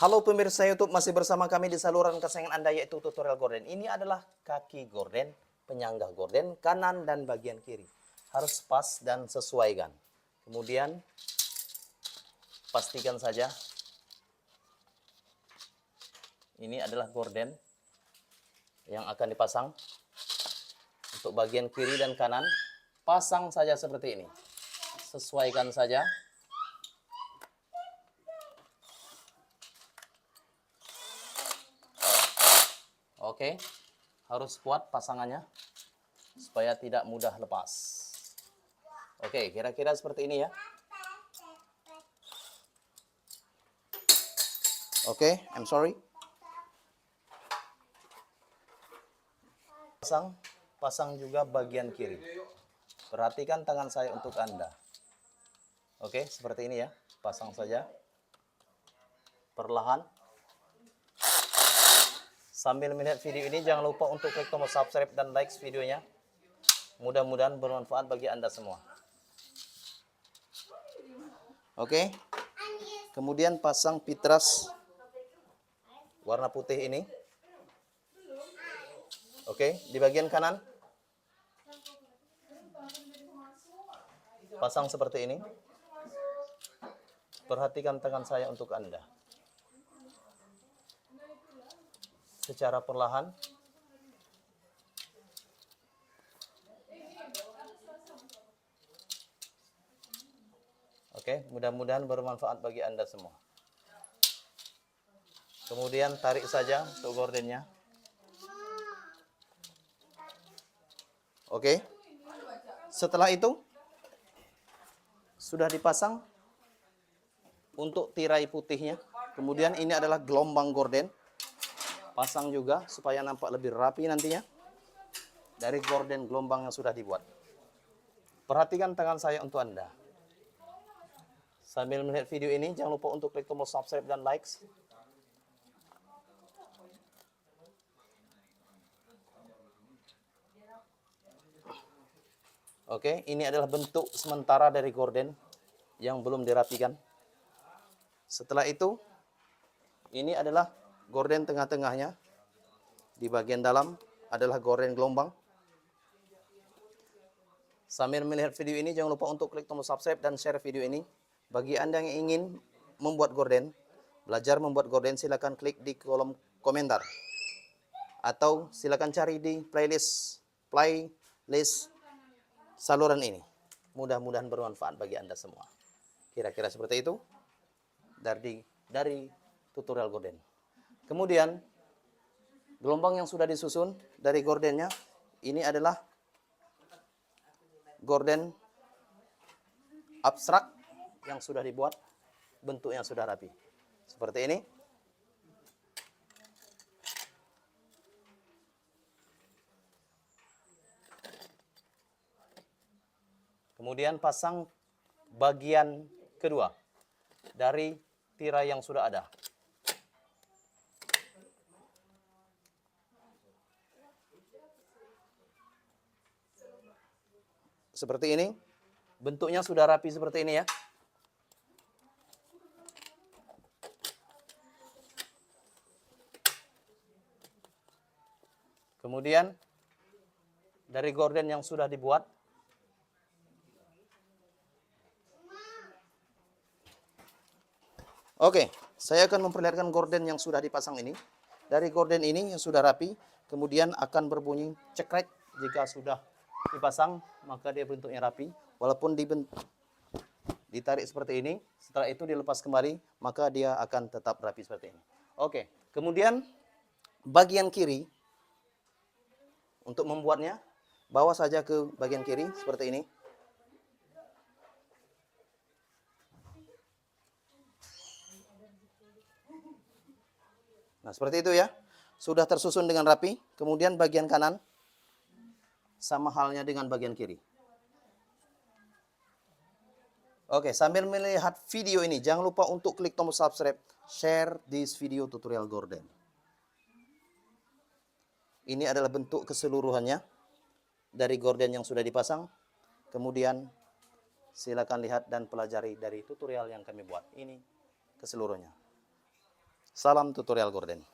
Halo pemirsa YouTube, masih bersama kami di saluran kesayangan Anda yaitu tutorial gorden. Ini adalah kaki gorden, penyangga gorden, kanan dan bagian kiri. Harus pas dan sesuaikan. Kemudian pastikan saja ini adalah gorden yang akan dipasang. Untuk bagian kiri dan kanan, pasang saja seperti ini. Sesuaikan saja. Oke, harus kuat pasangannya supaya tidak mudah lepas. Oke, kira-kira seperti ini ya. Oke, I'm sorry. Pasang juga bagian kiri. Perhatikan tangan saya untuk Anda. Oke, seperti ini ya. Pasang saja. Perlahan. Sambil melihat video ini, jangan lupa untuk klik tombol subscribe dan like videonya. Mudah-mudahan bermanfaat bagi Anda semua. Oke. Kemudian pasang pitras warna putih ini. Oke, di bagian kanan. Pasang seperti ini. Perhatikan tangan saya untuk Anda. Secara perlahan. Oke, mudah-mudahan bermanfaat bagi Anda semua. Kemudian tarik saja untuk gordennya. Oke. Setelah itu sudah dipasang untuk tirai putihnya. Kemudian ini adalah gelombang gorden. Pasang juga supaya nampak lebih rapi nantinya dari gorden gelombang yang sudah dibuat. Perhatikan tangan saya untuk Anda. Sambil melihat video ini, jangan lupa untuk klik tombol subscribe dan likes. Oke, ini adalah bentuk sementara dari gorden yang belum dirapikan. Setelah itu, ini adalah gorden tengah-tengahnya. Di bagian dalam adalah gorden gelombang. Sambil melihat video ini, jangan lupa untuk klik tombol subscribe dan share video ini. Bagi Anda yang ingin membuat gorden, belajar membuat gorden, silakan klik di kolom komentar. Atau silakan cari di playlist saluran ini. Mudah-mudahan bermanfaat bagi Anda semua. Kira-kira seperti itu dari tutorial gorden. Kemudian gelombang yang sudah disusun dari gordennya, ini adalah gorden abstrak yang sudah dibuat, bentuknya sudah rapi. Seperti ini. Kemudian pasang bagian kedua dari tirai yang sudah ada. Seperti ini. Bentuknya sudah rapi seperti ini ya. Kemudian dari gorden yang sudah dibuat, oke, saya akan memperlihatkan gorden yang sudah dipasang ini. Dari gorden ini yang sudah rapi, kemudian akan berbunyi cekrek jika sudah dipasang, maka dia bentuknya rapi. Walaupun ditarik seperti ini, setelah itu dilepas kembali, maka dia akan tetap rapi seperti ini. Oke, kemudian bagian kiri, untuk membuatnya, bawa saja ke bagian kiri seperti ini. Nah, seperti itu ya. Sudah tersusun dengan rapi. Kemudian bagian kanan, sama halnya dengan bagian kiri. Oke, sambil melihat video ini, jangan lupa untuk klik tombol subscribe, share this video tutorial gorden. Ini adalah bentuk keseluruhannya dari gorden yang sudah dipasang. Kemudian silakan lihat dan pelajari dari tutorial yang kami buat. Ini keseluruhannya. Salam tutorial gorden.